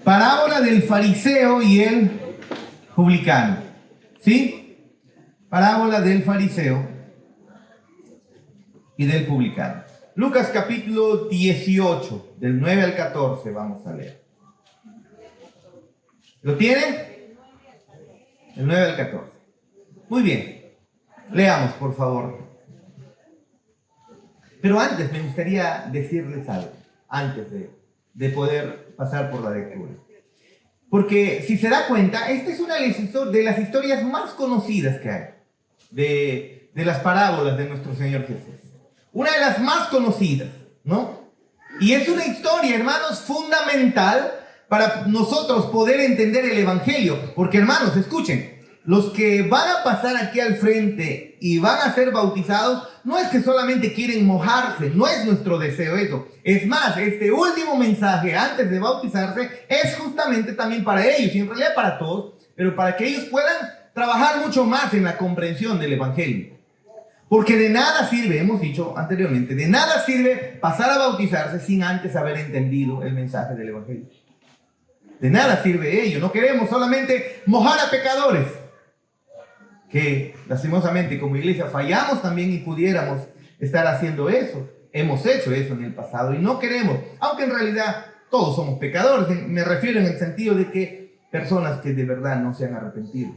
Parábola del fariseo y el publicano. ¿Sí? Parábola del fariseo y del publicano. Lucas capítulo 18, del 9 al 14, vamos a leer. ¿Lo tiene? Del 9 al 14. Muy bien. Leamos, por favor. Pero antes me gustaría decirles algo, antes de poder pasar por la lectura. Porque si se da cuenta, esta es una de las historias más conocidas que hay, de las parábolas de nuestro Señor Jesús. Una de las más conocidas, ¿no? Y es una historia, hermanos, fundamental para nosotros poder entender el Evangelio. Porque, hermanos, escuchen, los que van a pasar aquí al frente y van a ser bautizados, no es que solamente quieren mojarse, no es nuestro deseo eso. Es más, este último mensaje antes de bautizarse es justamente también para ellos, y en realidad para todos, pero para que ellos puedan trabajar mucho más en la comprensión del Evangelio. Porque de nada sirve, hemos dicho anteriormente, de nada sirve pasar a bautizarse sin antes haber entendido el mensaje del Evangelio. De nada sirve ello. No queremos solamente mojar a pecadores, que lastimosamente como iglesia fallamos también y pudiéramos estar haciendo eso. Hemos hecho eso en el pasado y no queremos, aunque en realidad todos somos pecadores. Me refiero en el sentido de que personas que de verdad no se han arrepentido.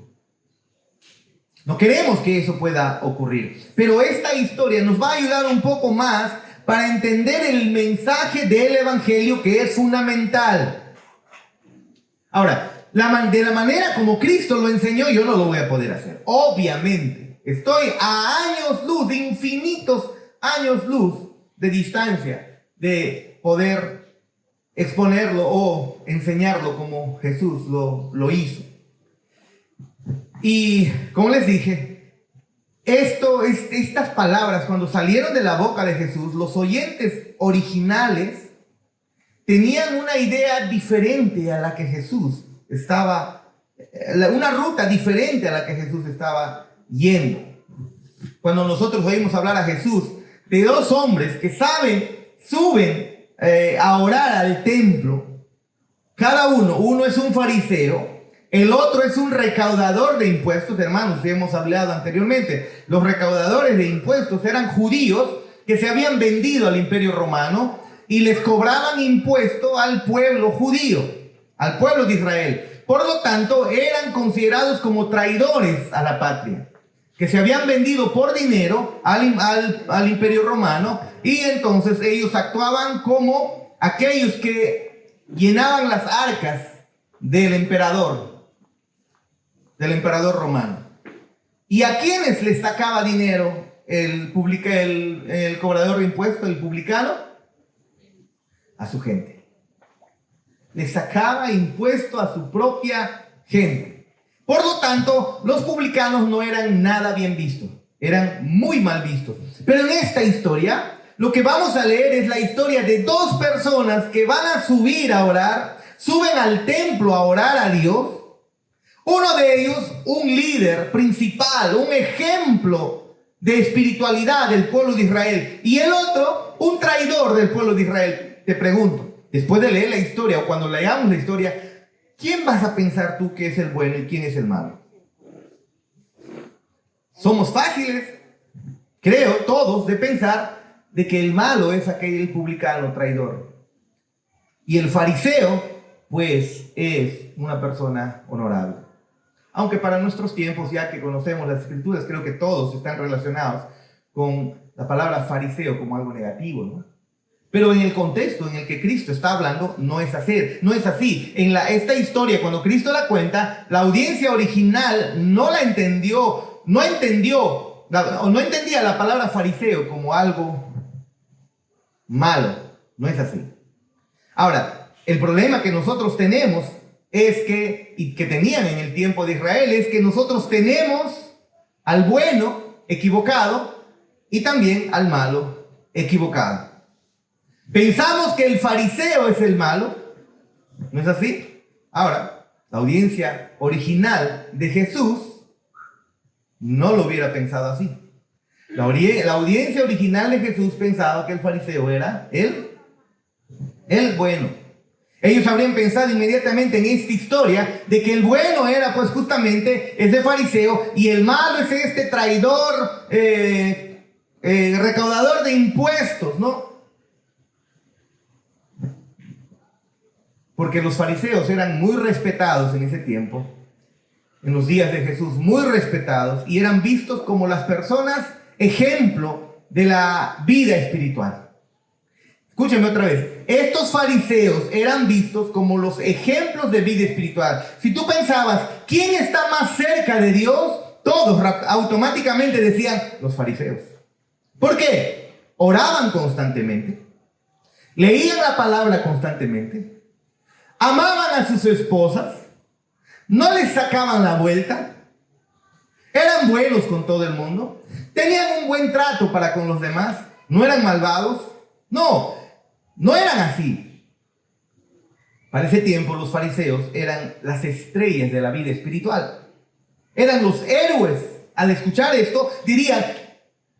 No queremos que eso pueda ocurrir. Pero esta historia nos va a ayudar un poco más para entender el mensaje del Evangelio, que es fundamental. Ahora, de la manera como Cristo lo enseñó, yo no lo voy a poder hacer. Obviamente, estoy a años luz, de infinitos años luz de distancia de poder exponerlo o enseñarlo como Jesús lo hizo. Y como les dije, estas palabras cuando salieron de la boca de Jesús, los oyentes originales tenían una idea diferente a la que Jesús estaba, una ruta diferente a la que Jesús estaba yendo. Cuando nosotros oímos hablar a Jesús de dos hombres que suben a orar al templo, cada uno es un fariseo, el otro es un recaudador de impuestos. Hermanos, hemos hablado anteriormente, los recaudadores de impuestos eran judíos que se habían vendido al Imperio Romano y les cobraban impuesto al pueblo judío, al pueblo de Israel. Por lo tanto, eran considerados como traidores a la patria, que se habían vendido por dinero al Imperio Romano, y entonces ellos actuaban como aquellos que llenaban las arcas del emperador romano. ¿Y a quiénes les sacaba dinero el cobrador de impuestos, el publicano? A su gente. Le sacaba impuesto a su propia gente. Por lo tanto, los publicanos no eran nada bien vistos, eran muy mal vistos. Pero en esta historia, lo que vamos a leer es la historia de dos personas que van a subir a orar, suben al templo a orar a Dios. Uno de ellos, un líder principal, un ejemplo de espiritualidad del pueblo de Israel, y el otro, un traidor del pueblo de Israel. Te pregunto, después de leer la historia o cuando leamos la historia, ¿quién vas a pensar tú que es el bueno y quién es el malo? Somos fáciles, creo, todos, de pensar de que el malo es aquel publicano traidor. Y el fariseo, pues, es una persona honorable. Aunque para nuestros tiempos, ya que conocemos las Escrituras, creo que todos están relacionados con la palabra fariseo como algo negativo, ¿no? Pero en el contexto en el que Cristo está hablando, no es así. En esta historia, cuando Cristo la cuenta, la audiencia original no entendía la palabra fariseo como algo malo. No es así. Ahora, el problema que nosotros tenemos y que tenían en el tiempo de Israel, es que nosotros tenemos al bueno equivocado y también al malo equivocado. Pensamos que el fariseo es el malo, ¿no es así? Ahora, la audiencia original de Jesús no lo hubiera pensado así. La audiencia original de Jesús pensaba que el fariseo era el bueno. Ellos habrían pensado inmediatamente en esta historia de que el bueno era pues justamente ese fariseo y el malo es este traidor, recaudador de impuestos, ¿no? Porque los fariseos eran muy respetados en ese tiempo, en los días de Jesús, muy respetados, y eran vistos como las personas ejemplo de la vida espiritual. Escúchenme otra vez. Estos fariseos eran vistos como los ejemplos de vida espiritual. Si tú pensabas, ¿quién está más cerca de Dios? Todos automáticamente decían, los fariseos. ¿Por qué? Oraban constantemente, leían la palabra constantemente, amaban a sus esposas, no les sacaban la vuelta, eran buenos con todo el mundo, tenían un buen trato para con los demás, no eran malvados, no eran así. Para ese tiempo los fariseos eran las estrellas de la vida espiritual, eran los héroes. Al escuchar esto dirían,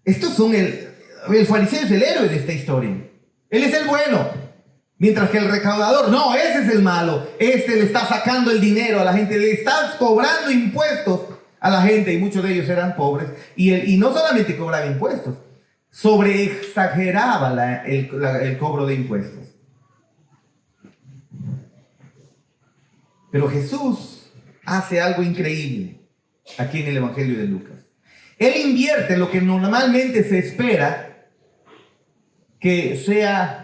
el fariseo es el héroe de esta historia, él es el bueno. Mientras que el recaudador, no, ese es el malo. Este le está sacando el dinero a la gente, le está cobrando impuestos a la gente, y muchos de ellos eran pobres. Y no solamente cobraba impuestos, sobreexageraba el cobro de impuestos. Pero Jesús hace algo increíble aquí en el Evangelio de Lucas. Él invierte lo que normalmente se espera que sea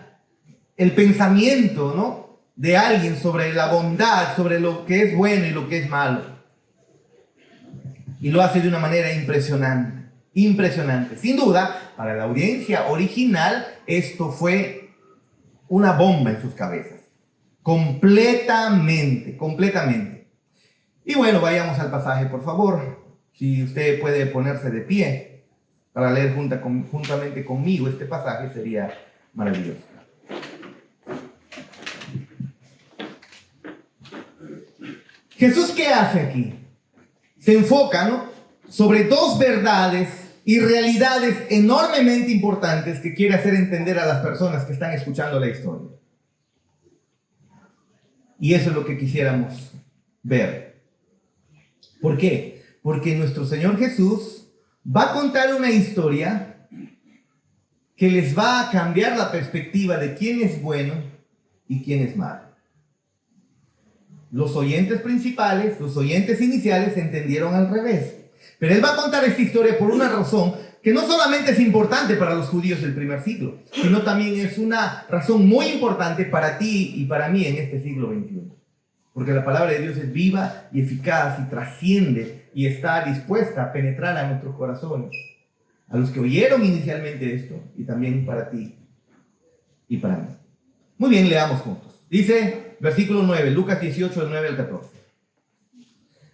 el pensamiento, ¿no?, de alguien sobre la bondad, sobre lo que es bueno y lo que es malo. Y lo hace de una manera impresionante, impresionante. Sin duda, para la audiencia original, esto fue una bomba en sus cabezas. Completamente, completamente. Y bueno, vayamos al pasaje, por favor. Si usted puede ponerse de pie para leer juntamente conmigo este pasaje, sería maravilloso. Jesús, ¿qué hace aquí? Se enfoca, ¿no?, sobre dos verdades y realidades enormemente importantes que quiere hacer entender a las personas que están escuchando la historia. Y eso es lo que quisiéramos ver. ¿Por qué? Porque nuestro Señor Jesús va a contar una historia que les va a cambiar la perspectiva de quién es bueno y quién es malo. Los oyentes principales, los oyentes iniciales entendieron al revés. Pero él va a contar esta historia por una razón que no solamente es importante para los judíos del primer siglo, sino también es una razón muy importante para ti y para mí en este siglo XXI. Porque la palabra de Dios es viva y eficaz y trasciende y está dispuesta a penetrar a nuestros corazones. A los que oyeron inicialmente esto, y también para ti y para mí. Muy bien, leamos juntos. Dice, versículo 9, Lucas 18, del 9 al 14.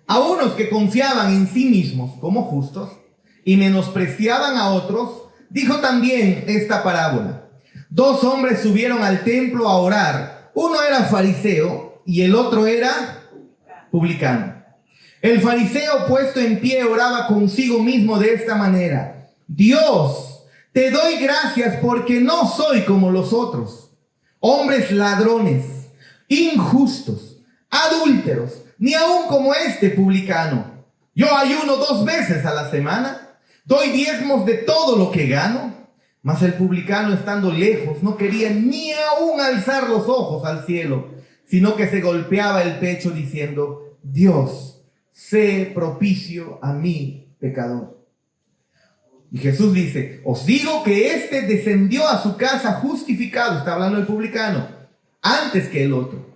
A unos que confiaban en sí mismos como justos y menospreciaban a otros, dijo también esta parábola. Dos hombres subieron al templo a orar. Uno era fariseo y el otro era publicano. El fariseo, puesto en pie, oraba consigo mismo de esta manera: Dios, te doy gracias porque no soy como los otros, hombres ladrones, injustos, adúlteros, ni aun como este publicano. Yo ayuno 2 veces a la semana, doy diezmos de todo lo que gano. Mas el publicano, estando lejos, no quería ni aun alzar los ojos al cielo, sino que se golpeaba el pecho diciendo: Dios, sé propicio a mí, pecador. Y Jesús dice: os digo que este descendió a su casa justificado, está hablando el publicano, antes que el otro.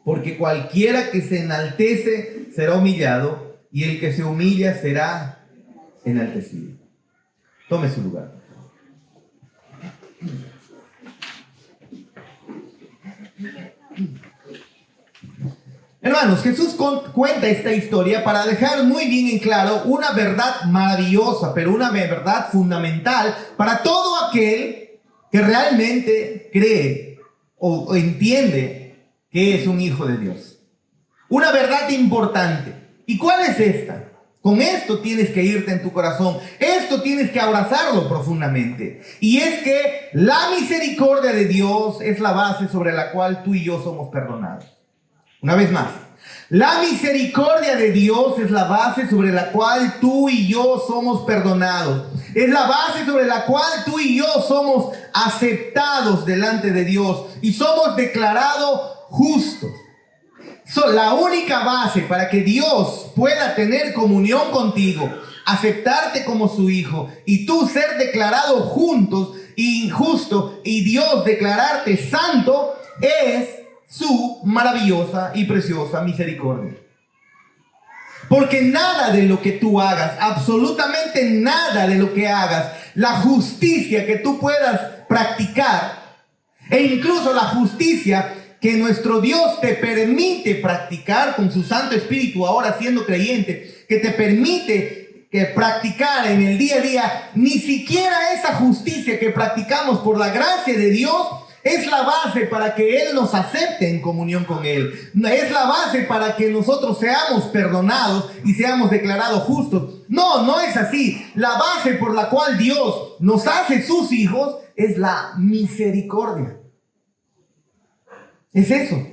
Porque cualquiera que se enaltece será humillado, y el que se humilla será enaltecido. Tome su lugar. Hermanos, Jesús cuenta esta historia para dejar muy bien en claro una verdad maravillosa, pero una verdad fundamental para todo aquel que realmente cree o entiende que es un hijo de Dios. Una verdad importante. ¿Y cuál es esta? Con esto tienes que irte en tu corazón. Esto tienes que abrazarlo profundamente. Y es que la misericordia de Dios es la base sobre la cual tú y yo somos perdonados. Una vez más. La misericordia de Dios es la base sobre la cual tú y yo somos perdonados. Es la base sobre la cual tú y yo somos aceptados delante de Dios y somos declarados justos. La única base para que Dios pueda tener comunión contigo, aceptarte como su hijo y tú ser declarado juntos y justo y Dios declararte santo es su maravillosa y preciosa misericordia. Porque nada de lo que tú hagas, absolutamente nada de lo que hagas, la justicia que tú puedas practicar e incluso la justicia que nuestro Dios te permite practicar con su Santo Espíritu, ahora siendo creyente, que te permite practicar en el día a día, ni siquiera esa justicia que practicamos por la gracia de Dios es la base para que Él nos acepte en comunión con Él. Es la base para que nosotros seamos perdonados y seamos declarados justos. No, no es así. La base por la cual Dios nos hace sus hijos es la misericordia. Es eso.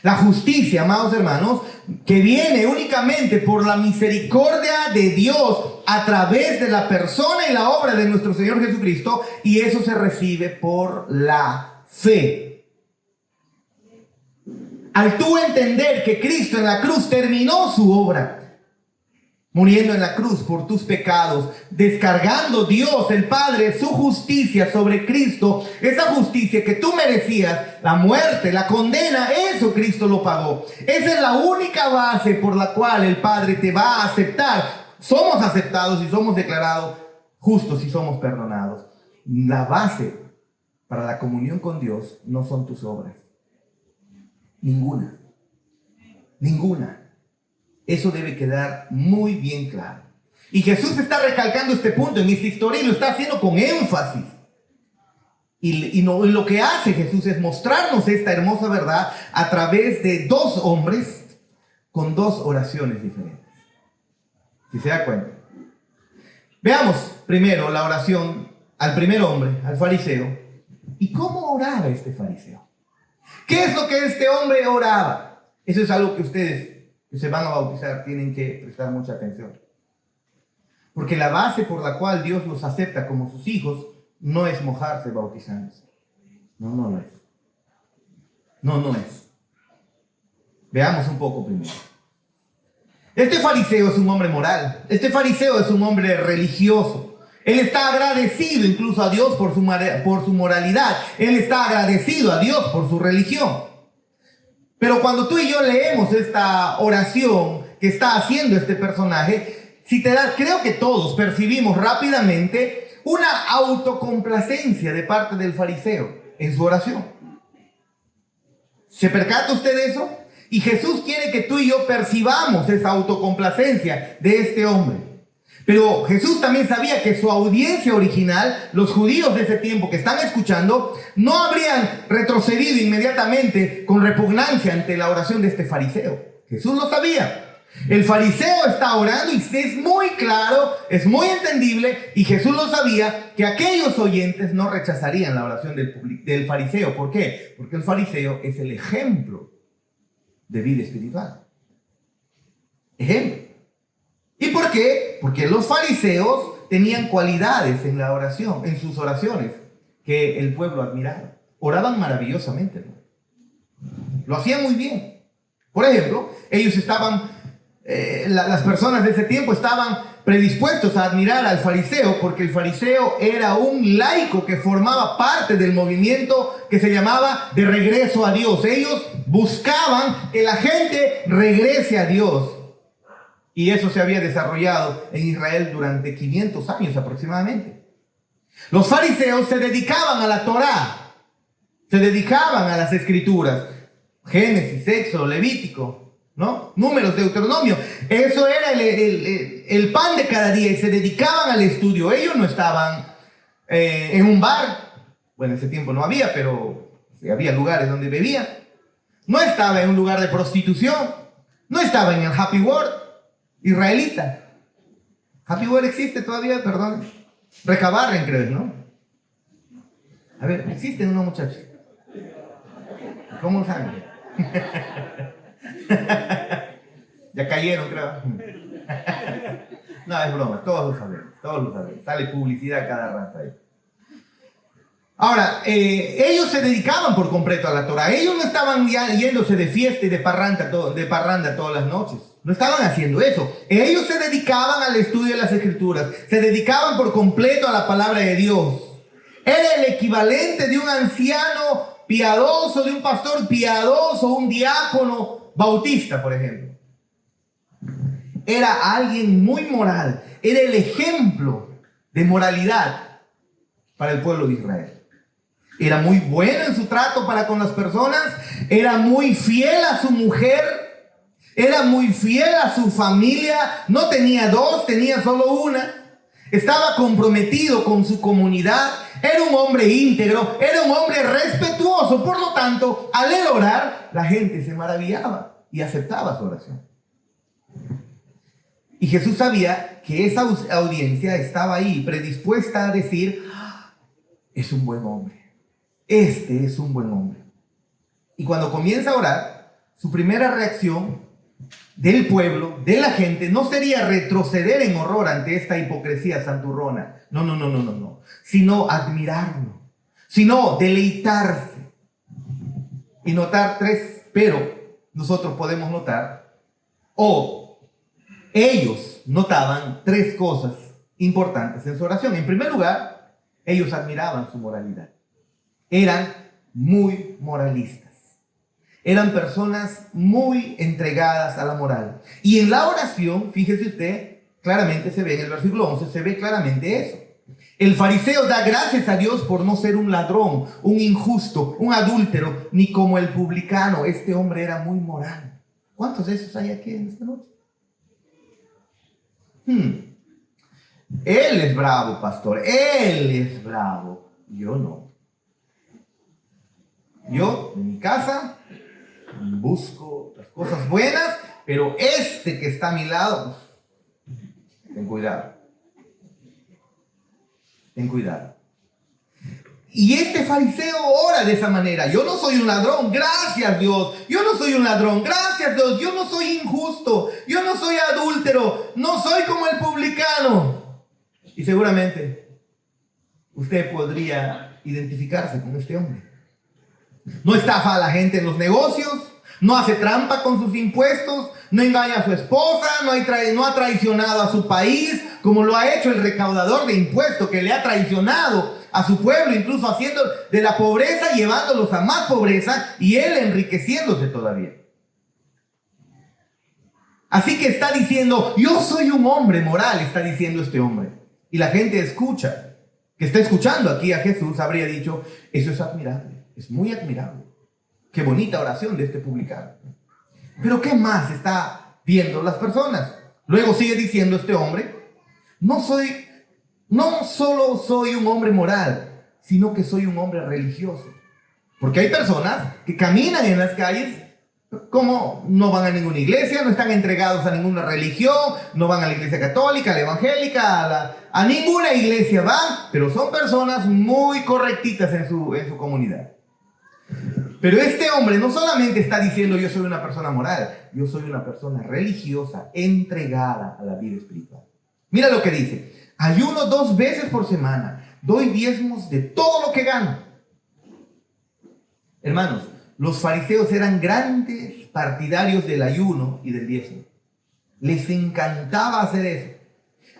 La justicia, amados hermanos, que viene únicamente por la misericordia de Dios a través de la persona y la obra de nuestro Señor Jesucristo, y eso se recibe por la fe. Al tú entender que Cristo en la cruz terminó su obra, muriendo en la cruz por tus pecados, descargando Dios el Padre su justicia sobre Cristo, esa justicia que tú merecías, la muerte, la condena, eso Cristo lo pagó. Esa es la única base por la cual el Padre te va a aceptar. Somos aceptados y somos declarados justos y somos perdonados. La base para la comunión con Dios no son tus obras. Ninguna. Ninguna. Eso debe quedar muy bien claro. Y Jesús está recalcando este punto en esta historia y lo está haciendo con énfasis. Y lo que hace Jesús es mostrarnos esta hermosa verdad a través de dos hombres con dos oraciones diferentes. Si se da cuenta. Veamos primero la oración al primer hombre, al fariseo. ¿Y cómo oraba este fariseo? ¿Qué es lo que este hombre oraba? Eso es algo que ustedes que se van a bautizar tienen que prestar mucha atención. Porque la base por la cual Dios los acepta como sus hijos no es mojarse bautizándose. No lo es. No es. Veamos un poco primero. Este fariseo es un hombre moral. Este fariseo es un hombre religioso. Él está agradecido incluso a Dios por su moralidad. Él está agradecido a Dios por su religión. Pero cuando tú y yo leemos esta oración que está haciendo este personaje, creo que todos percibimos rápidamente una autocomplacencia de parte del fariseo en su oración. ¿Se percata usted de eso? Y Jesús quiere que tú y yo percibamos esa autocomplacencia de este hombre. Pero Jesús también sabía que su audiencia original, los judíos de ese tiempo que están escuchando, no habrían retrocedido inmediatamente con repugnancia ante la oración de este fariseo. Jesús lo sabía. El fariseo está orando y es muy claro, es muy entendible, y Jesús lo sabía, que aquellos oyentes no rechazarían la oración del fariseo. ¿Por qué? Porque el fariseo es el ejemplo de vida espiritual. Ejemplo. ¿Y por qué? Porque los fariseos tenían cualidades en la oración, en sus oraciones, que el pueblo admiraba. Oraban maravillosamente, ¿no? Lo hacían muy bien. Por ejemplo, ellos estaban, las personas de ese tiempo estaban predispuestos a admirar al fariseo, porque el fariseo era un laico que formaba parte del movimiento que se llamaba de regreso a Dios. Ellos buscaban que la gente regrese a Dios. Y eso se había desarrollado en Israel durante 500 años aproximadamente. Los fariseos se dedicaban a la Torá, se dedicaban a las escrituras. Génesis, Éxodo, Levítico, ¿no? Números, Deuteronomio. Eso era el pan de cada día y se dedicaban al estudio. Ellos no estaban en un bar. Bueno, en ese tiempo no había, pero había lugares donde bebían. No estaba en un lugar de prostitución. No estaba en el happy world israelita. Happy World existe todavía, perdón. Recabarren, creo, ¿no? A ver, existen unos muchachos. ¿Cómo saben? Ya cayeron, creo. No, es broma, todos lo sabemos, todos lo sabemos. Sale publicidad cada rato ahí. Ahora, ellos se dedicaban por completo a la Torah. Ellos no estaban ya yéndose de fiesta y de parranda todas las noches. No estaban haciendo eso. Ellos se dedicaban al estudio de las Escrituras. Se dedicaban por completo a la palabra de Dios. Era el equivalente de un anciano piadoso, de un pastor piadoso, un diácono bautista, por ejemplo. Era alguien muy moral. Era el ejemplo de moralidad para el pueblo de Israel. Era muy bueno en su trato para con las personas. Era muy fiel a su mujer. Era muy fiel a su familia. No tenía dos, tenía solo una. Estaba comprometido con su comunidad. Era un hombre íntegro. Era un hombre respetuoso. Por lo tanto, al él orar, la gente se maravillaba y aceptaba su oración. Y Jesús sabía que esa audiencia estaba ahí, predispuesta a decir: es un buen hombre. Este es un buen hombre. Y cuando comienza a orar, su primera reacción del pueblo, de la gente, no sería retroceder en horror ante esta hipocresía santurrona. No. Sino admirarlo. Sino deleitarse. Y notar tres, pero nosotros podemos notar, ellos notaban tres cosas importantes en su oración. En primer lugar, ellos admiraban su moralidad. Eran muy moralistas. Eran personas muy entregadas a la moral. Y en la oración, fíjese usted, claramente se ve en el versículo 11, se ve claramente eso. El fariseo da gracias a Dios por no ser un ladrón, un injusto, un adúltero, ni como el publicano. Este hombre era muy moral. ¿Cuántos de esos hay aquí en esta noche? Él es bravo, pastor. Él es bravo. Yo no. Yo, en mi casa, busco las cosas buenas, pero este que está a mi lado, ten cuidado. Ten cuidado. Y este fariseo ora de esa manera: yo no soy un ladrón, gracias Dios. Yo no soy un ladrón, gracias Dios. Yo no soy injusto, yo no soy adúltero, no soy como el publicano. Y seguramente usted podría identificarse con este hombre. No estafa a la gente en los negocios, no hace trampa con sus impuestos, no engaña a su esposa, no ha traicionado a su país, como lo ha hecho el recaudador de impuestos, que le ha traicionado a su pueblo, incluso haciendo de la pobreza, llevándolos a más pobreza, y él enriqueciéndose todavía. Así que está diciendo: yo soy un hombre moral, está diciendo este hombre. Y la gente escucha, que está escuchando aquí a Jesús, habría dicho: eso es admirable, es muy admirable. Qué bonita oración de este publicano. Pero ¿qué más está viendo las personas? Luego sigue diciendo este hombre: no solo soy un hombre moral, sino que soy un hombre religioso. Porque hay personas que caminan en las calles como no van a ninguna iglesia, no están entregados a ninguna religión, no van a la iglesia católica, a la evangélica, a ninguna iglesia van, pero son personas muy correctitas en su comunidad. Pero este hombre no solamente está diciendo: yo soy una persona moral, yo soy una persona religiosa, entregada a la vida espiritual. Mira lo que dice: ayuno 2 veces por semana, doy diezmos de todo lo que gano. Hermanos, los fariseos eran grandes partidarios del ayuno y del diezmo. Les encantaba hacer eso.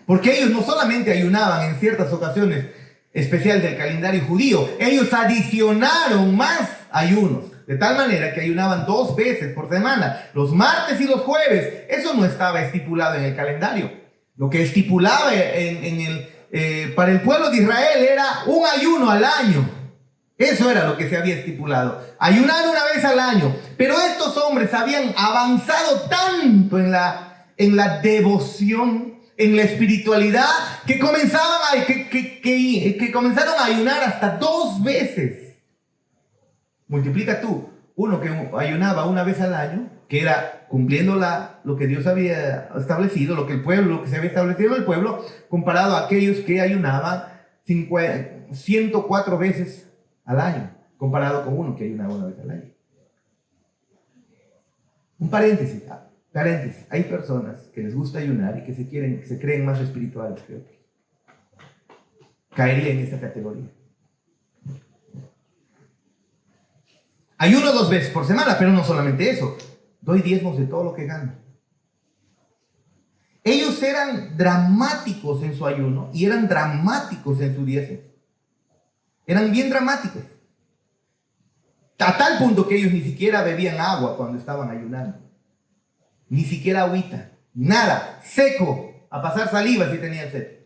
Porque ellos no solamente ayunaban en ciertas ocasiones especiales del calendario judío, ellos adicionaron más ayunos, de tal manera que ayunaban 2 veces por semana, los martes y los jueves. Eso no estaba estipulado en el calendario. Lo que estipulaba para el pueblo de Israel era un ayuno al año. Eso era lo que se había estipulado: ayunar 1 vez al año. Pero estos hombres habían avanzado tanto en la devoción, en la espiritualidad, que comenzaron a ayunar hasta 2 veces. Multiplica tú uno que ayunaba una vez al año, que era cumpliendo lo que Dios había establecido, lo que se había establecido en el pueblo, comparado a aquellos que ayunaban 104 veces al año, comparado con uno que ayunaba una vez al año. Un paréntesis. Hay personas que les gusta ayunar y que se creen más espirituales que otros. Caería en esta categoría. Ayuno 2 veces por semana, pero no solamente eso. Doy diezmos de todo lo que gano. Ellos eran dramáticos en su ayuno y eran dramáticos en su diezmo. Eran bien dramáticos. A tal punto que ellos ni siquiera bebían agua cuando estaban ayunando. Ni siquiera agüita. Nada. Seco. A pasar saliva si tenían sed.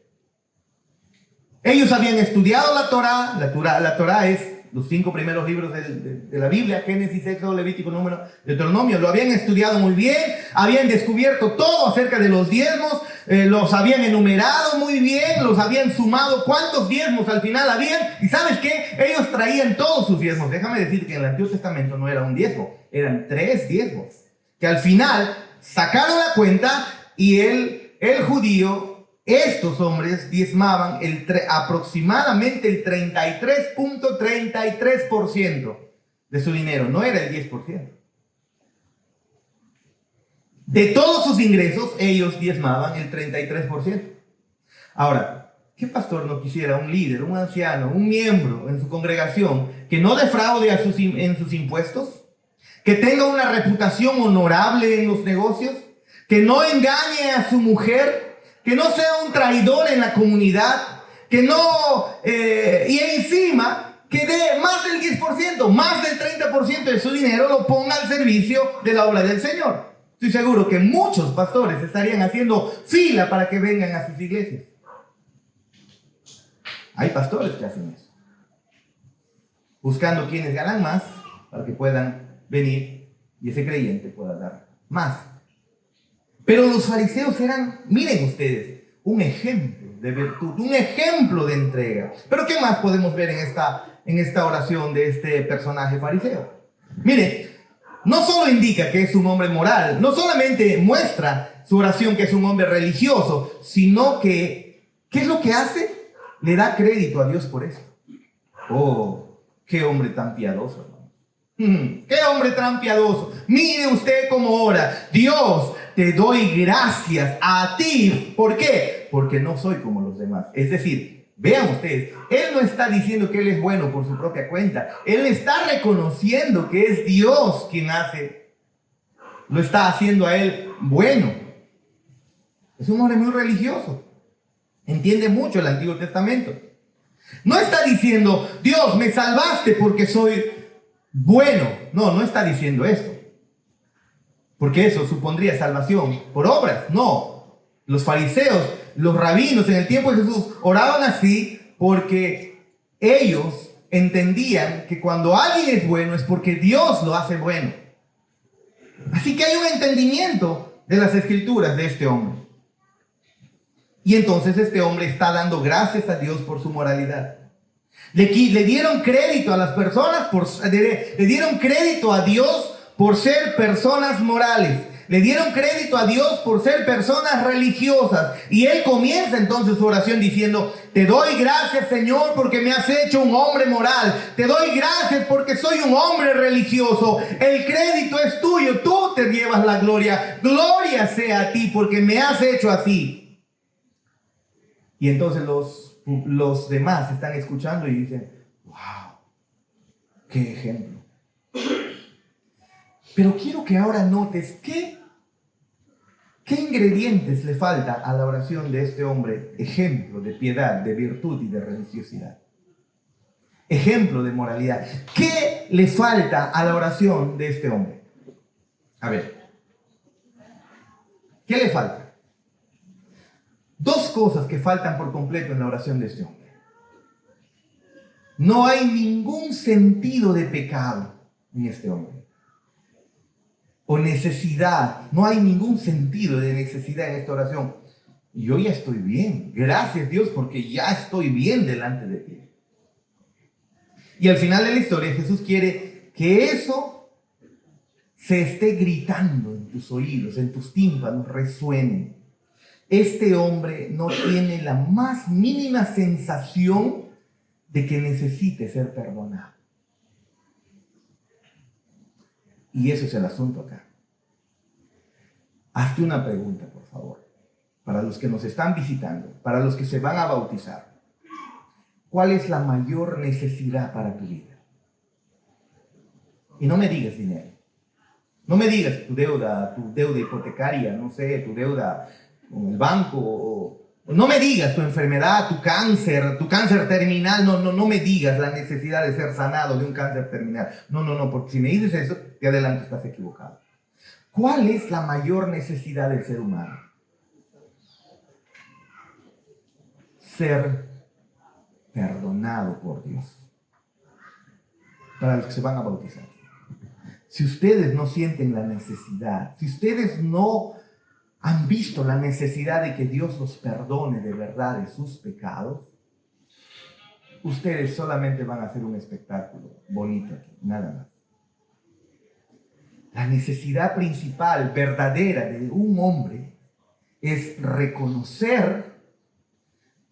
Ellos habían estudiado la Torá. La Torá es los 5 primeros libros de la Biblia, Génesis, Éxodo, Levítico, Número, Deuteronomio. Lo habían estudiado muy bien, habían descubierto todo acerca de los diezmos, los habían enumerado muy bien, los habían sumado cuántos diezmos al final habían. Y ¿sabes qué? Ellos traían todos sus diezmos. Déjame decir que en el Antiguo Testamento no era un diezmo, eran 3 diezmos. Que al final sacaron la cuenta y el judío, estos hombres diezmaban aproximadamente el 33.33% de su dinero, no era el 10%. De todos sus ingresos, ellos diezmaban el 33%. Ahora, ¿qué pastor no quisiera un líder, un anciano, un miembro en su congregación que no defraude en sus impuestos? Que tenga una reputación honorable en los negocios, que no engañe a su mujer, que no sea un traidor en la comunidad, que no, y encima, que dé más del 10%, más del 30% de su dinero lo ponga al servicio de la obra del Señor. Estoy seguro que muchos pastores estarían haciendo fila para que vengan a sus iglesias. Hay pastores que hacen eso, buscando quienes ganan más para que puedan venir y ese creyente pueda dar más. Pero los fariseos eran, miren ustedes, un ejemplo de virtud, un ejemplo de entrega. Pero ¿qué más podemos ver en esta oración de este personaje fariseo? Mire, no solo indica que es un hombre moral, no solamente muestra su oración que es un hombre religioso, sino que, ¿qué es lo que hace? Le da crédito a Dios por eso. Oh, qué hombre tan piadoso, hermano. Qué hombre tan piadoso. Mire usted cómo ora. Dios, te doy gracias a ti. ¿Por qué? Porque no soy como los demás. Es decir, vean ustedes, él no está diciendo que él es bueno por su propia cuenta. Él está reconociendo que es Dios quien lo está haciendo a él bueno. Es un hombre muy religioso. Entiende mucho el Antiguo Testamento. No está diciendo, Dios, me salvaste porque soy bueno. No, no está diciendo esto. Porque eso supondría salvación por obras. No. Los fariseos, los rabinos en el tiempo de Jesús oraban así porque ellos entendían que cuando alguien es bueno es porque Dios lo hace bueno. Así que hay un entendimiento de las escrituras de este hombre. Y entonces este hombre está dando gracias a Dios por su moralidad. Le dieron crédito a las personas, le dieron crédito a Dios por ser personas morales. Le dieron crédito a Dios por ser personas religiosas. Y él comienza entonces su oración diciendo, te doy gracias, Señor, porque me has hecho un hombre moral. Te doy gracias porque soy un hombre religioso. El crédito es tuyo, tú te llevas la gloria. Gloria sea a ti porque me has hecho así. Y entonces los demás están escuchando y dicen, wow, qué ejemplo. Pero quiero que ahora notes qué ingredientes le falta a la oración de este hombre, ejemplo de piedad, de virtud y de religiosidad. Ejemplo de moralidad. ¿Qué le falta a la oración de este hombre? A ver, ¿qué le falta? 2 cosas que faltan por completo en la oración de este hombre. No hay ningún sentido de pecado en este hombre. O necesidad. No hay ningún sentido de necesidad en esta oración. Yo ya estoy bien. Gracias, Dios, porque ya estoy bien delante de ti. Y al final de la historia, Jesús quiere que eso se esté gritando en tus oídos, en tus tímpanos, resuene. Este hombre no tiene la más mínima sensación de que necesite ser perdonado. Y eso es el asunto acá. Hazte una pregunta, por favor, para los que nos están visitando, para los que se van a bautizar. ¿Cuál es la mayor necesidad para tu vida? Y no me digas dinero. No me digas tu deuda hipotecaria, no sé, tu deuda con el banco. No me digas tu enfermedad, tu cáncer terminal. No me digas la necesidad de ser sanado de un cáncer terminal. No, porque si me dices eso, te adelanto, estás equivocado. ¿Cuál es la mayor necesidad del ser humano? Ser perdonado por Dios. Para los que se van a bautizar. Si ustedes no sienten la necesidad, si ustedes no han visto la necesidad de que Dios los perdone de verdad de sus pecados, ustedes solamente van a hacer un espectáculo bonito aquí, nada más. La necesidad principal, verdadera de un hombre es reconocer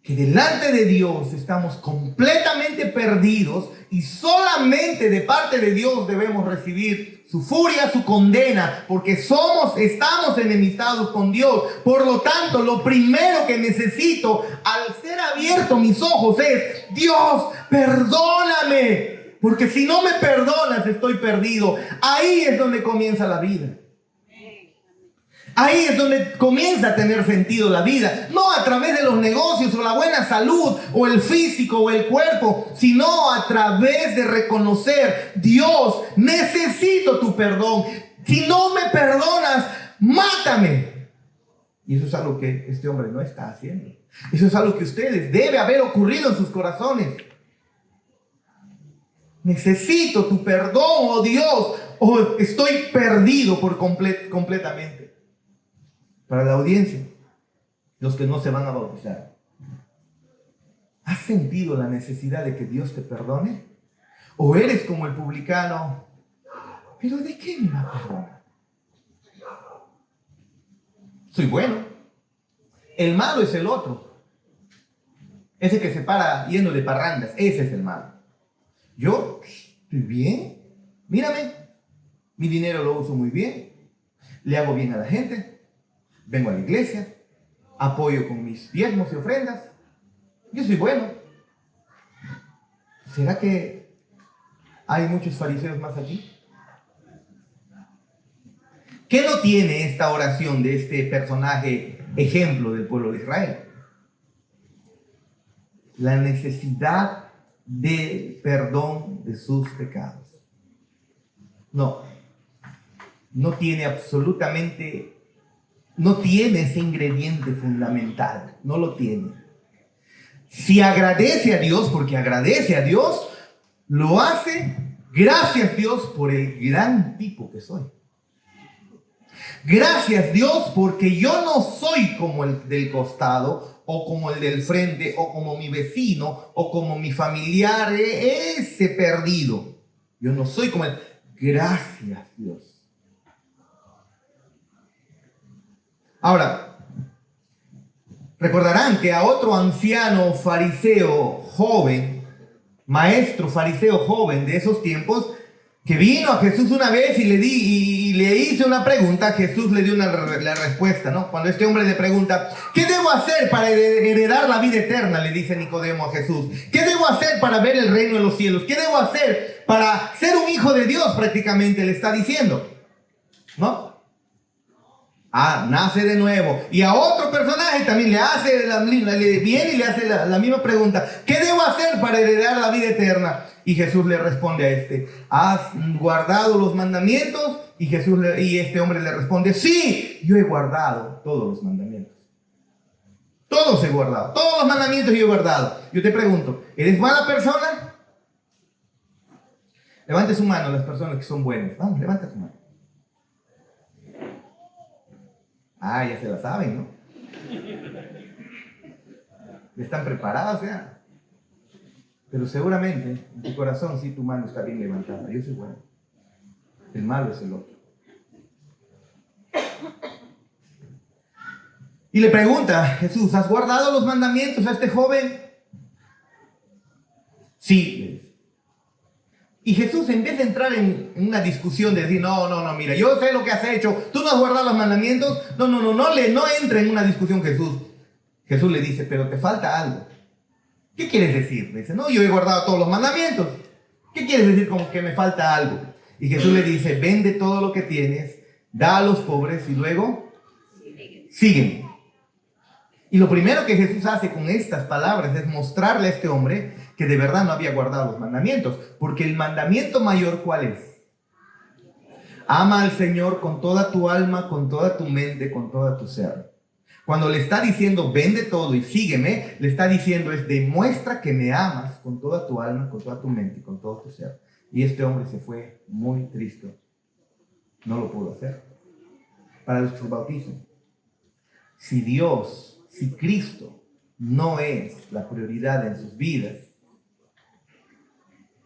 que delante de Dios estamos completamente perdidos y solamente de parte de Dios debemos recibir su furia, su condena, porque estamos enemistados con Dios. Por lo tanto, lo primero que necesito al ser abierto mis ojos es: Dios, perdóname, porque si no me perdonas estoy perdido. Ahí es donde comienza la vida. Ahí es donde comienza a tener sentido la vida. No a través de los negocios o la buena salud o el físico o el cuerpo, sino a través de reconocer: Dios, necesito tu perdón. Si no me perdonas, mátame. Y eso es algo que este hombre no está haciendo. Eso es algo que ustedes debe haber ocurrido en sus corazones. Necesito tu perdón, oh Dios, o estoy perdido completamente. Para la audiencia, los que no se van a bautizar, ¿has sentido la necesidad de que Dios te perdone? ¿O eres como el publicano? ¿Pero de qué me va a perdonar? Soy bueno. El malo es el otro. Ese que se para yendo de parrandas, ese es el malo. Yo estoy bien. Mírame, mi dinero lo uso muy bien. Le hago bien a la gente. Vengo a la iglesia, apoyo con mis diezmos y ofrendas. Yo soy bueno. ¿Será que hay muchos fariseos más aquí? ¿Qué no tiene esta oración de este personaje ejemplo del pueblo de Israel? La necesidad de perdón de sus pecados. No tiene absolutamente... No tiene ese ingrediente fundamental, no lo tiene. Si agradece a Dios, porque agradece a Dios, lo hace gracias Dios por el gran tipo que soy. Gracias Dios porque yo no soy como el del costado, o como el del frente, o como mi vecino, o como mi familiar, ese perdido. Yo no soy como él. Gracias Dios. Ahora, recordarán que a otro anciano fariseo joven, maestro fariseo joven de esos tiempos, que vino a Jesús una vez y le hizo una pregunta, Jesús le dio la respuesta, ¿no? Cuando este hombre le pregunta: ¿qué debo hacer para heredar la vida eterna? Le dice Nicodemo a Jesús. ¿Qué debo hacer para ver el reino de los cielos? ¿Qué debo hacer para ser un hijo de Dios? Prácticamente le está diciendo, ¿no? Nace de nuevo. Y a otro personaje también viene y le hace la misma pregunta: ¿qué debo hacer para heredar la vida eterna? Y Jesús le responde a este: ¿has guardado los mandamientos? Y este hombre le responde: sí, yo he guardado todos los mandamientos. Todos he guardado, todos los mandamientos yo he guardado. Yo te pregunto, ¿eres mala persona? Levante su mano las personas que son buenas. Vamos, levanta su mano. Ya se la saben, ¿no? Están preparados ya. Pero seguramente en tu corazón sí tu mano está bien levantada. Yo soy bueno. El malo es el otro. Y le pregunta, Jesús, ¿has guardado los mandamientos a este joven? Sí, le dice. Y Jesús, en vez de entrar en una discusión de decir, no, mira, yo sé lo que has hecho, tú no has guardado los mandamientos, no entra en una discusión Jesús. Jesús le dice, pero te falta algo. ¿Qué quieres decir? Le dice, no, yo he guardado todos los mandamientos. ¿Qué quieres decir como que me falta algo? Y Jesús le dice, vende todo lo que tienes, da a los pobres y luego sígueme. Y lo primero que Jesús hace con estas palabras es mostrarle a este hombre que de verdad no había guardado los mandamientos. Porque el mandamiento mayor, ¿cuál es? Ama al Señor con toda tu alma, con toda tu mente, con toda tu ser. Cuando le está diciendo, vende todo y sígueme, le está diciendo, demuestra que me amas con toda tu alma, con toda tu mente y con todo tu ser. Y este hombre se fue muy triste. No lo pudo hacer. Para nuestro bautismo. Si Cristo no es la prioridad en sus vidas,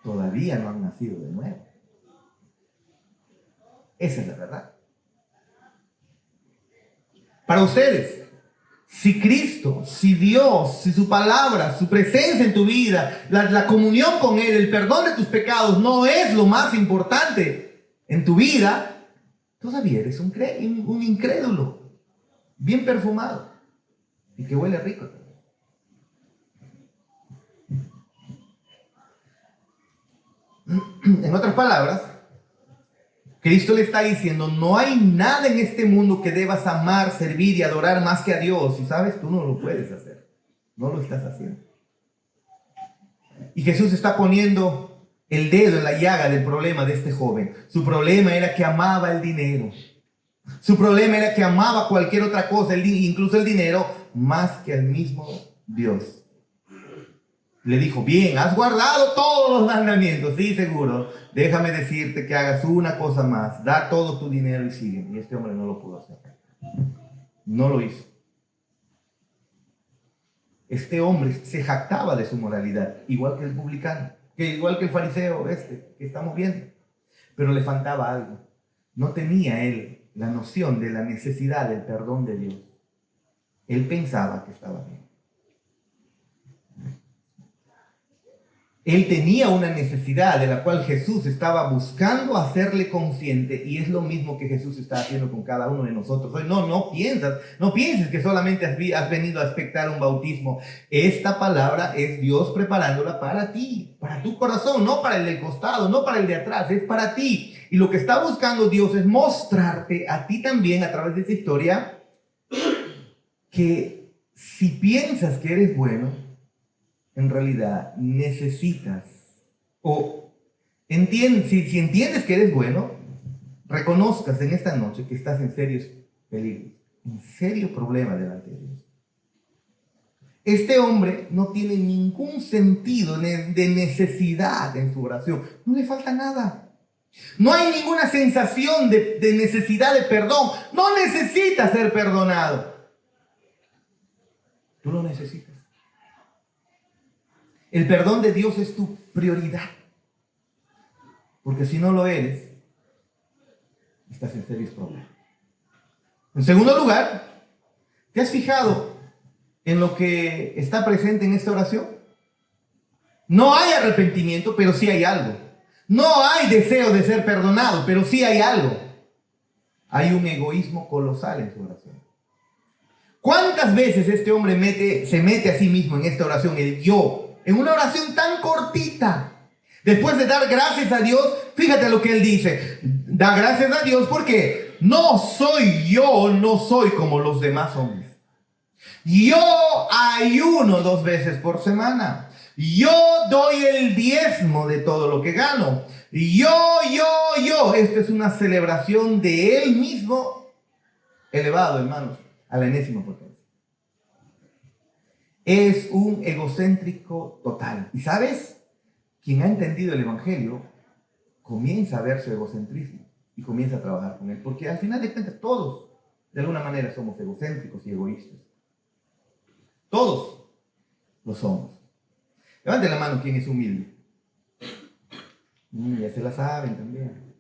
todavía no han nacido de nuevo. Esa es la verdad. Para ustedes, si Cristo, si Dios, si su palabra, su presencia en tu vida, la comunión con Él, el perdón de tus pecados no es lo más importante en tu vida, todavía eres un incrédulo, bien perfumado y que huele rico. En otras palabras, Cristo le está diciendo, no hay nada en este mundo que debas amar, servir y adorar más que a Dios. Y sabes, tú no lo puedes hacer. No lo estás haciendo. Y Jesús está poniendo el dedo en la llaga del problema de este joven. Su problema era que amaba el dinero. Su problema era que amaba cualquier otra cosa, incluso el dinero, más que al mismo Dios. Le dijo, bien, has guardado todos los mandamientos, sí, seguro. Déjame decirte que hagas una cosa más. Da todo tu dinero y sigue. Y este hombre no lo pudo hacer. No lo hizo. Este hombre se jactaba de su moralidad, igual que el publicano, igual que el fariseo que estamos viendo. Pero le faltaba algo. No tenía él la noción de la necesidad del perdón de Dios. Él pensaba que estaba bien. Él tenía una necesidad de la cual Jesús estaba buscando hacerle consciente, y es lo mismo que Jesús está haciendo con cada uno de nosotros. Hoy no pienses que solamente has venido a expectar un bautismo. Esta palabra es Dios preparándola para ti, para tu corazón, no para el del costado, no para el de atrás, es para ti. Y lo que está buscando Dios es mostrarte a ti también a través de esta historia que si piensas que eres bueno, en realidad necesitas, si entiendes que eres bueno, reconozcas en esta noche que estás en serios peligros, en serio problema delante de Dios. Este hombre no tiene ningún sentido de necesidad en su oración, no le falta nada. No hay ninguna sensación de necesidad de perdón, no necesita ser perdonado. Tú lo necesitas. El perdón de Dios es tu prioridad. Porque si no lo eres, estás en serios problemas. En segundo lugar, ¿te has fijado en lo que está presente en esta oración? No hay arrepentimiento, pero sí hay algo. No hay deseo de ser perdonado, pero sí hay algo. Hay un egoísmo colosal en su oración. ¿Cuántas veces este hombre se mete a sí mismo en esta oración, el yo? En una oración tan cortita. Después de dar gracias a Dios, fíjate lo que él dice. Da gracias a Dios porque no soy como los demás hombres. Yo ayuno 2 veces por semana. Yo doy el diezmo de todo lo que gano. Yo. Esta es una celebración de él mismo elevado, hermanos, a la enésima potencia. Es un egocéntrico total. ¿Y sabes? Quien ha entendido el Evangelio comienza a ver su egocentrismo y comienza a trabajar con él. Porque al final de cuentas todos, de alguna manera, somos egocéntricos y egoístas. Todos lo somos. Levanten la mano quien es humilde. Ya se la saben también.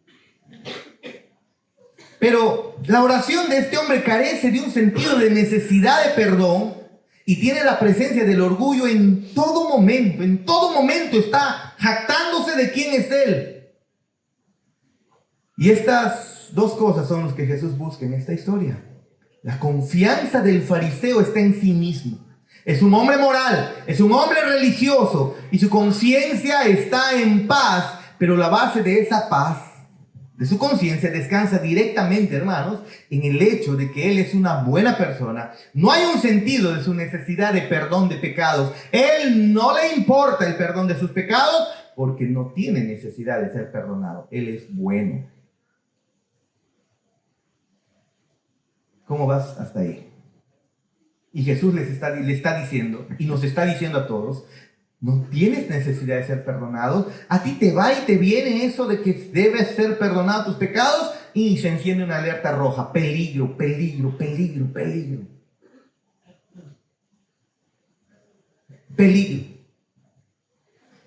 Pero la oración de este hombre carece de un sentido de necesidad de perdón y tiene la presencia del orgullo en todo momento. En todo momento está jactándose de quién es él. Y estas dos cosas son las que Jesús busca en esta historia. La confianza del fariseo está en sí mismo. Es un hombre moral, es un hombre religioso y su conciencia está en paz, pero la base de esa paz, de su conciencia, descansa directamente, hermanos, en el hecho de que él es una buena persona. No hay un sentido de su necesidad de perdón de pecados. Él no le importa el perdón de sus pecados porque no tiene necesidad de ser perdonado. Él es bueno. ¿Cómo vas hasta ahí? Y Jesús le está diciendo, y nos está diciendo a todos, no tienes necesidad de ser perdonados. A ti te va y te viene eso de que debes ser perdonado tus pecados y se enciende una alerta roja. Peligro, peligro, peligro, peligro. Peligro.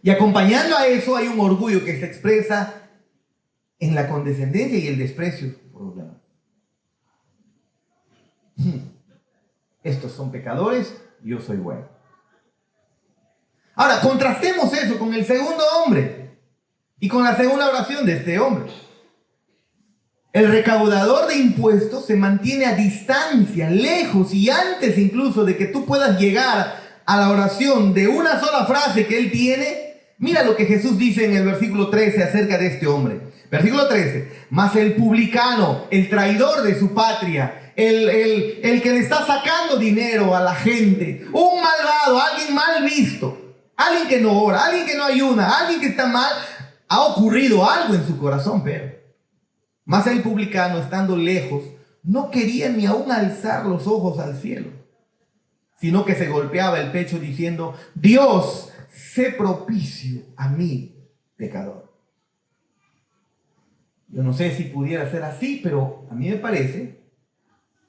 Y acompañando a eso hay un orgullo que se expresa en la condescendencia y el desprecio por los demás. Estos son pecadores, yo soy bueno. Ahora, contrastemos eso con el segundo hombre y con la segunda oración de este hombre. El recaudador de impuestos se mantiene a distancia, lejos y antes incluso de que tú puedas llegar a la oración de una sola frase que él tiene. Mira lo que Jesús dice en el versículo 13 acerca de este hombre. Versículo 13. Mas el publicano, el traidor de su patria, el que le está sacando dinero a la gente, un malvado, alguien mal visto, alguien que no ora, alguien que no ayuna, alguien que está mal, ha ocurrido algo en su corazón, pero más el publicano, estando lejos, no quería ni aún alzar los ojos al cielo, sino que se golpeaba el pecho diciendo: Dios, sé propicio a mí, pecador. Yo no sé si pudiera ser así, pero a mí me parece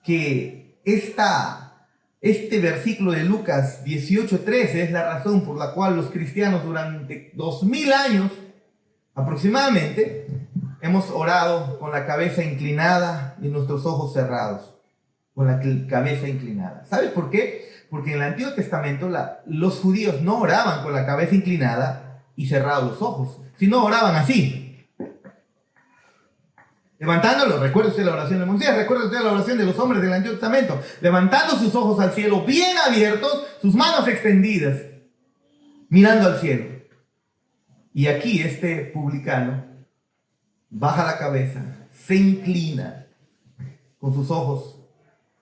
que este versículo de Lucas 18:13 es la razón por la cual los cristianos durante 2000 años aproximadamente hemos orado con la cabeza inclinada y nuestros ojos cerrados, con la cabeza inclinada. ¿Sabes por qué? Porque en el Antiguo Testamento los judíos no oraban con la cabeza inclinada y cerrados los ojos, sino oraban así. Levantándolo, recuerda usted la oración de Moisés, recuerda usted la oración de los hombres del Antiguo Testamento, levantando sus ojos al cielo, bien abiertos, sus manos extendidas, mirando al cielo. Y aquí este publicano baja la cabeza, se inclina, con sus ojos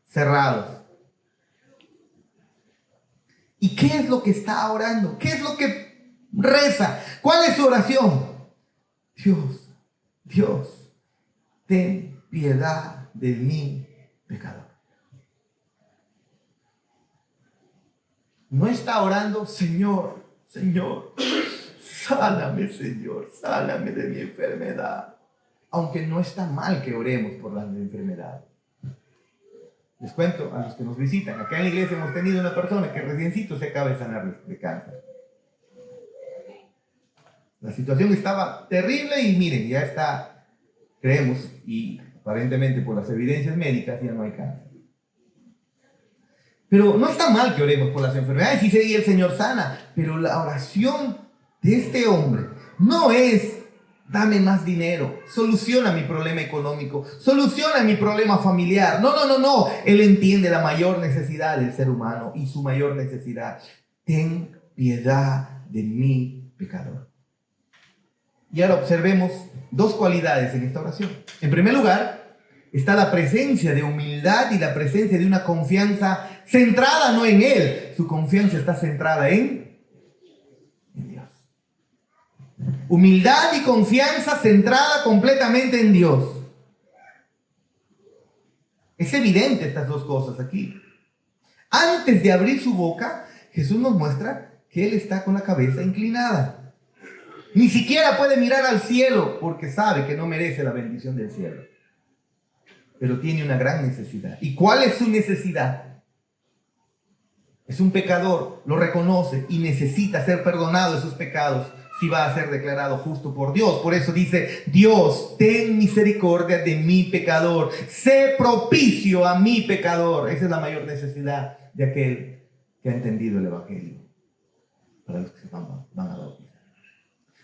cerrados. ¿Y qué es lo que está orando? ¿Qué es lo que reza? ¿Cuál es su oración? Dios, Dios, ten piedad de mí, pecador. No está orando: Señor, Señor, sáname, Señor, sáname de mi enfermedad. Aunque no está mal que oremos por la enfermedad. Les cuento a los que nos visitan, acá en la iglesia hemos tenido una persona que reciencito se acaba de sanar de cáncer. La situación estaba terrible y miren, ya está, creemos, y aparentemente por las evidencias médicas ya no hay cáncer. Pero no está mal que oremos por las enfermedades, y sí, el Señor sana, pero la oración de este hombre no es: dame más dinero, soluciona mi problema económico, soluciona mi problema familiar. No. Él entiende la mayor necesidad del ser humano y su mayor necesidad: ten piedad de mí, pecador. Y ahora observemos dos cualidades en esta oración. En primer lugar, está la presencia de humildad y la presencia de una confianza centrada no en él. Su confianza está centrada en Dios. Humildad y confianza centrada completamente en Dios. Es evidente estas dos cosas aquí. Antes de abrir su boca, Jesús nos muestra que él está con la cabeza inclinada. Ni siquiera puede mirar al cielo porque sabe que no merece la bendición del cielo. Pero tiene una gran necesidad. ¿Y cuál es su necesidad? Es un pecador, lo reconoce y necesita ser perdonado de sus pecados. si va a ser declarado justo por Dios. Por eso dice: Dios, ten misericordia de mi pecador, sé propicio a mi pecador. Esa es la mayor necesidad de aquel que ha entendido el Evangelio, para los que se van a bautizar.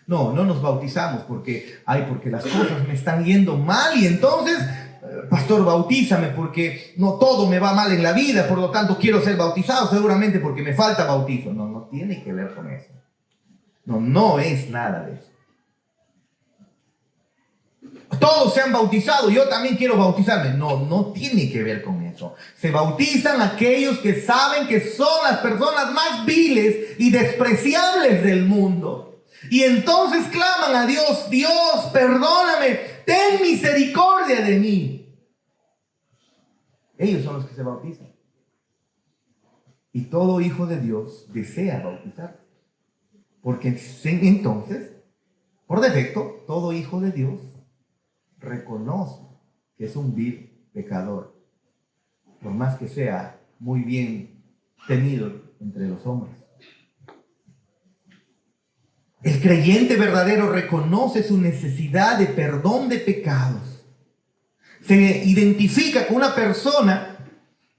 No nos bautizamos porque las cosas me están yendo mal y entonces, pastor, bautízame porque no todo me va mal en la vida, por lo tanto quiero ser bautizado, seguramente porque me falta bautizo. No tiene que ver con eso. No es nada de eso. Todos se han bautizado, yo también quiero bautizarme. No tiene que ver con eso. Se bautizan aquellos que saben que son las personas más viles y despreciables del mundo. Y entonces claman a Dios: Dios, perdóname, ten misericordia de mí. Ellos son los que se bautizan. Y todo hijo de Dios desea bautizarse. Porque entonces, por defecto, todo hijo de Dios reconoce que es un vil pecador, por más que sea muy bien tenido entre los hombres. El creyente verdadero reconoce su necesidad de perdón de pecados. Se identifica con una persona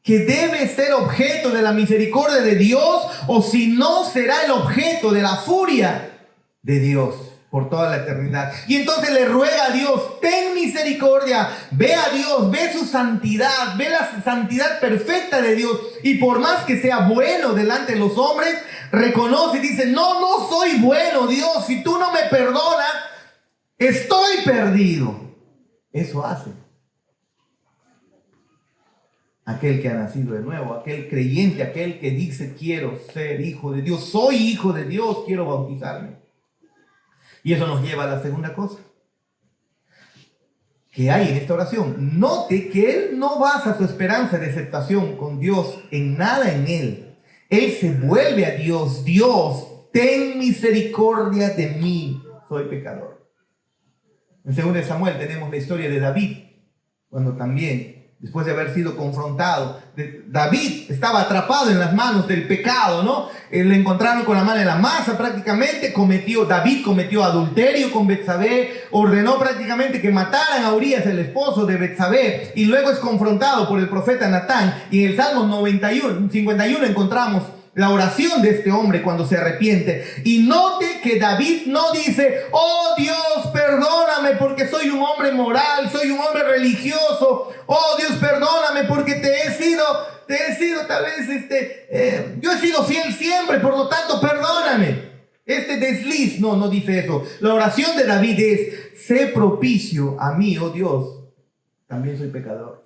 que debe ser objeto de la misericordia de Dios, o si no, será el objeto de la furia de Dios por toda la eternidad. Y entonces le ruega a Dios: ten misericordia. Ve a Dios, ve su santidad, ve la santidad perfecta de Dios. Y por más que sea bueno delante de los hombres, reconoce y dice: no soy bueno, Dios. Si tú no me perdonas, estoy perdido. Eso hace aquel que ha nacido de nuevo, aquel creyente, aquel que dice: quiero ser hijo de Dios, soy hijo de Dios, quiero bautizarme. Y eso nos lleva a la segunda cosa que hay en esta oración. Note que él no basa su esperanza de aceptación con Dios en nada en él. Él se vuelve a Dios: Dios, ten misericordia de mí, soy pecador. En 2 Samuel tenemos la historia de David, cuando también, después de haber sido confrontado, David estaba atrapado en las manos del pecado, ¿no? Le encontraron con la mano en la masa prácticamente. David cometió adulterio con Betsabé, ordenó prácticamente que mataran a Urías, el esposo de Betsabé, y luego es confrontado por el profeta Natán. Y en el Salmo 51 encontramos la oración de este hombre cuando se arrepiente. Y note que David no dice: oh Dios, perdóname porque soy un hombre moral, soy un hombre religioso. Oh Dios, perdóname porque te he sido tal vez, yo he sido fiel siempre, por lo tanto perdóname este desliz. No dice eso. La oración de David es: sé propicio a mí, oh Dios, también soy pecador.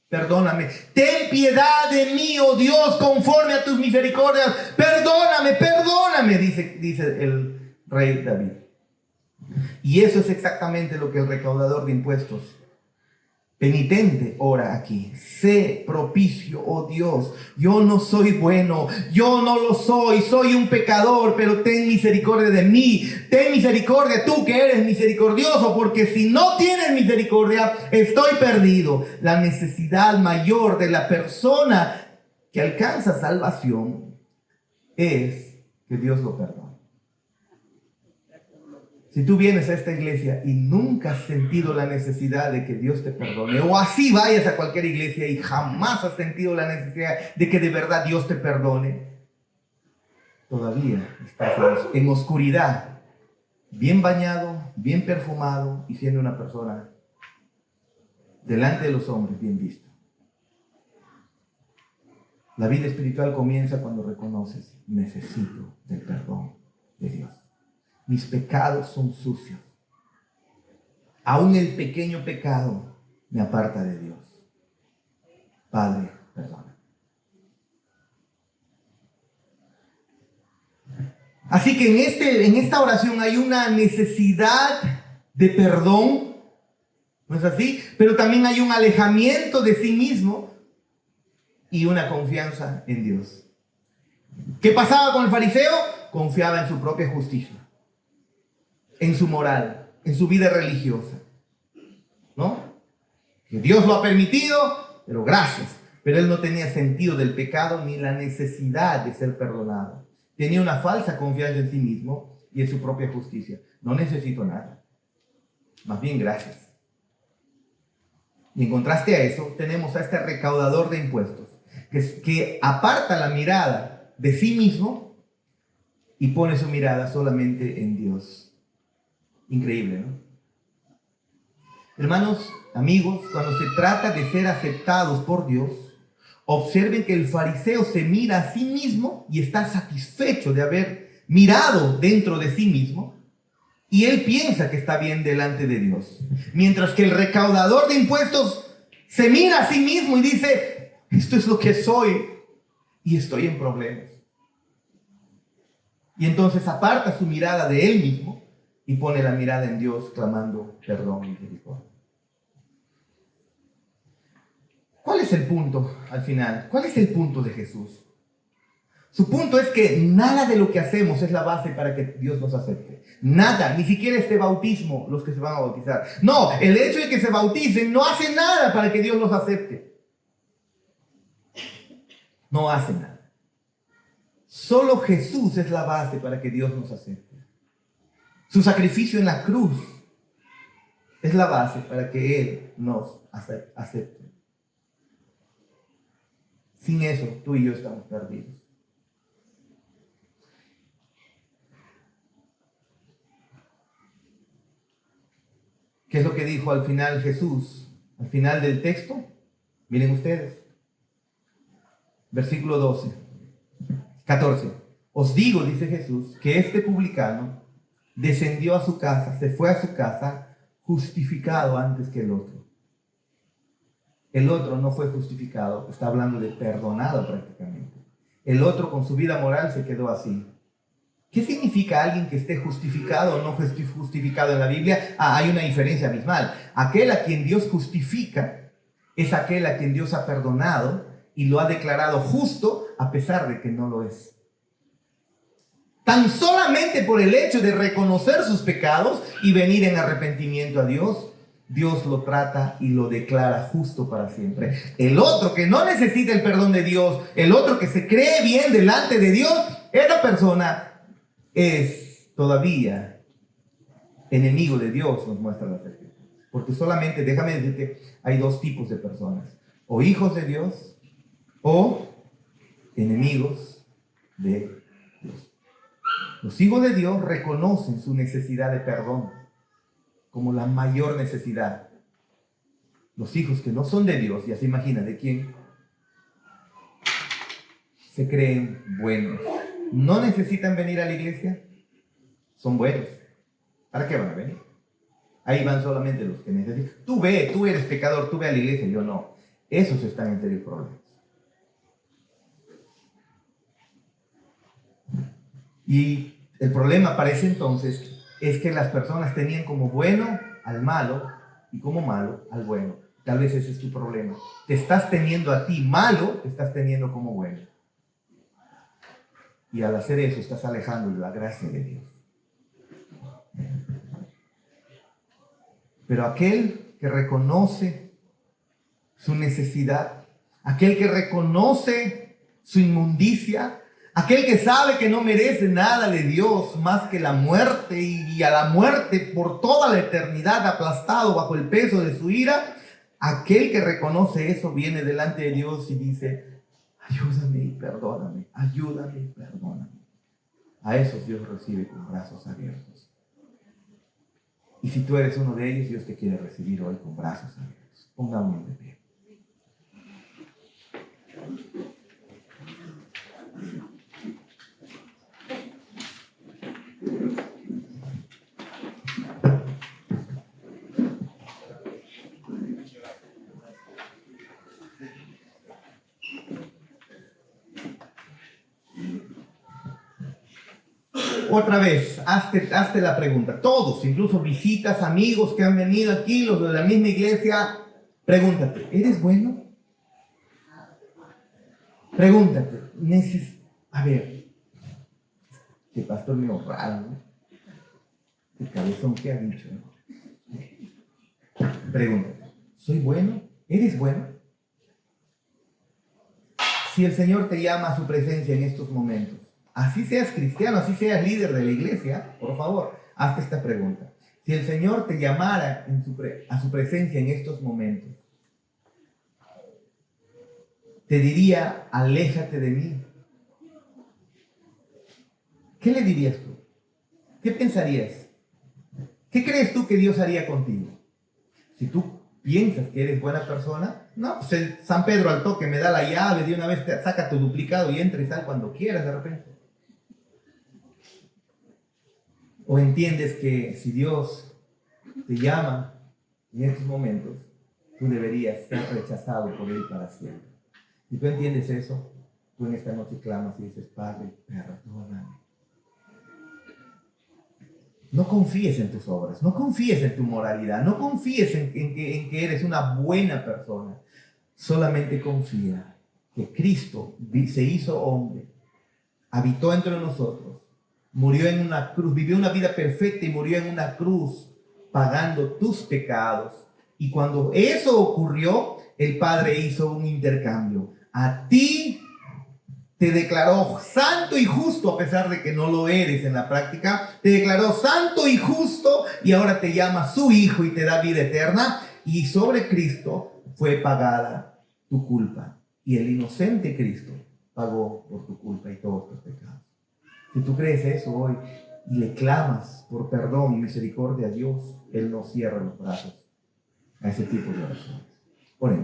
Perdóname, ten piedad de mí, oh Dios, conforme a tus misericordias. Perdóname, dice el rey David. Y eso es exactamente lo que el recaudador de impuestos penitente ora aquí: sé propicio, oh Dios, yo no soy bueno, yo no lo soy un pecador, pero ten misericordia de mí, ten misericordia tú que eres misericordioso, porque si no tienes misericordia, estoy perdido. La necesidad mayor de la persona que alcanza salvación es que Dios lo perdone. Si tú vienes a esta iglesia y nunca has sentido la necesidad de que Dios te perdone, o así vayas a cualquier iglesia y jamás has sentido la necesidad de que de verdad Dios te perdone, todavía estás en oscuridad, bien bañado, bien perfumado y siendo una persona delante de los hombres bien visto. La vida espiritual comienza cuando reconoces: necesito del perdón de Dios. Mis pecados son sucios. Aún el pequeño pecado me aparta de Dios. Padre, perdona. Así que en esta oración hay una necesidad de perdón, ¿no es así? Pero también hay un alejamiento de sí mismo y una confianza en Dios. ¿Qué pasaba con el fariseo? Confiaba en su propia justicia, en su moral, en su vida religiosa, ¿no? Que Dios lo ha permitido, pero gracias. Pero él no tenía sentido del pecado ni la necesidad de ser perdonado. Tenía una falsa confianza en sí mismo y en su propia justicia. No necesito nada. Más bien, gracias. Y en contraste a eso, tenemos a este recaudador de impuestos, que aparta la mirada de sí mismo y pone su mirada solamente en Dios. Increíble, ¿no? Hermanos, amigos, cuando se trata de ser aceptados por Dios, observen que el fariseo se mira a sí mismo y está satisfecho de haber mirado dentro de sí mismo, y él piensa que está bien delante de Dios. Mientras que el recaudador de impuestos se mira a sí mismo y dice, esto es lo que soy y estoy en problemas. Y entonces aparta su mirada de él mismo y pone la mirada en Dios, clamando perdón y misericordia. ¿Cuál es el punto al final? ¿Cuál es el punto de Jesús? Su punto es que nada de lo que hacemos es la base para que Dios nos acepte. Nada, ni siquiera este bautismo, los que se van a bautizar. No, el hecho de que se bauticen no hace nada para que Dios los acepte. No hace nada. Solo Jesús es la base para que Dios nos acepte. Su sacrificio en la cruz es la base para que Él nos acepte. Sin eso, tú y yo estamos perdidos. ¿Qué es lo que dijo al final Jesús? Al final del texto, miren ustedes. Versículo 14. Os digo, dice Jesús, que este publicano descendió a su casa, se fue a su casa justificado antes que el otro. El otro no fue justificado, está hablando de perdonado prácticamente. El otro con su vida moral se quedó así. ¿Qué significa alguien que esté justificado o no justificado en la Biblia? Hay una diferencia abismal. Aquel a quien Dios justifica es aquel a quien Dios ha perdonado y lo ha declarado justo a pesar de que no lo es. Tan solamente por el hecho de reconocer sus pecados y venir en arrepentimiento a Dios, Dios lo trata y lo declara justo para siempre. El otro que no necesita el perdón de Dios, el otro que se cree bien delante de Dios, esa persona es todavía enemigo de Dios, nos muestra la Escritura. Porque solamente, déjame decirte, hay dos tipos de personas: o hijos de Dios o enemigos de Dios. Los hijos de Dios reconocen su necesidad de perdón como la mayor necesidad. Los hijos que no son de Dios, ya se imagina de quién, se creen buenos. No necesitan venir a la iglesia, son buenos. ¿Para qué van a venir? Ahí van solamente los que necesitan. Tú eres pecador, tú ve a la iglesia, yo no. Esos están en serios problemas. Y el problema para ese entonces es que las personas tenían como bueno al malo y como malo al bueno. Tal vez ese es tu problema. Te estás teniendo a ti malo, te estás teniendo como bueno. Y al hacer eso estás alejando de la gracia de Dios. Pero aquel que reconoce su necesidad, aquel que reconoce su inmundicia, aquel que sabe que no merece nada de Dios más que la muerte y a la muerte por toda la eternidad aplastado bajo el peso de su ira, aquel que reconoce eso viene delante de Dios y dice: ayúdame y perdóname, ayúdame y perdóname. A esos Dios recibe con brazos abiertos. Y si tú eres uno de ellos, Dios te quiere recibir hoy con brazos abiertos. Pongámonos de pie. Otra vez, hazte la pregunta. Todos, incluso visitas, amigos que han venido aquí, los de la misma iglesia, pregúntate: ¿eres bueno? Pregúntate. A ver, este pastor medio raro, ¿no? El cabezón que ha dicho, ¿no? Pregúntate: ¿soy bueno? ¿Eres bueno? Si el Señor te llama a su presencia en estos momentos, así seas cristiano, así seas líder de la iglesia, por favor, hazte esta pregunta. Si el Señor te llamara a su presencia en estos momentos, te diría, aléjate de mí. ¿Qué le dirías tú? ¿Qué pensarías? ¿Qué crees tú que Dios haría contigo? Si tú piensas que eres buena persona, no, pues el San Pedro al toque me da la llave, de una vez te saca tu duplicado y entra y sal cuando quieras de repente. O entiendes que si Dios te llama en estos momentos, tú deberías ser rechazado por Él para siempre. Si tú entiendes eso, tú en esta noche clamas y dices, Padre, perdóname. No confíes en tus obras, no confíes en tu moralidad, no confíes en que eres una buena persona. Solamente confía que Cristo se hizo hombre, habitó entre nosotros, murió en una cruz, vivió una vida perfecta y murió en una cruz pagando tus pecados. Y cuando eso ocurrió, el Padre hizo un intercambio. A ti te declaró santo y justo, a pesar de que no lo eres en la práctica. Te declaró santo y justo y ahora te llama su hijo y te da vida eterna. Y sobre Cristo fue pagada tu culpa. Y el inocente Cristo pagó por tu culpa y todos tus pecados. Si tú crees eso hoy y le clamas por perdón y misericordia a Dios, Él no cierra los brazos a ese tipo de oraciones. Oremos.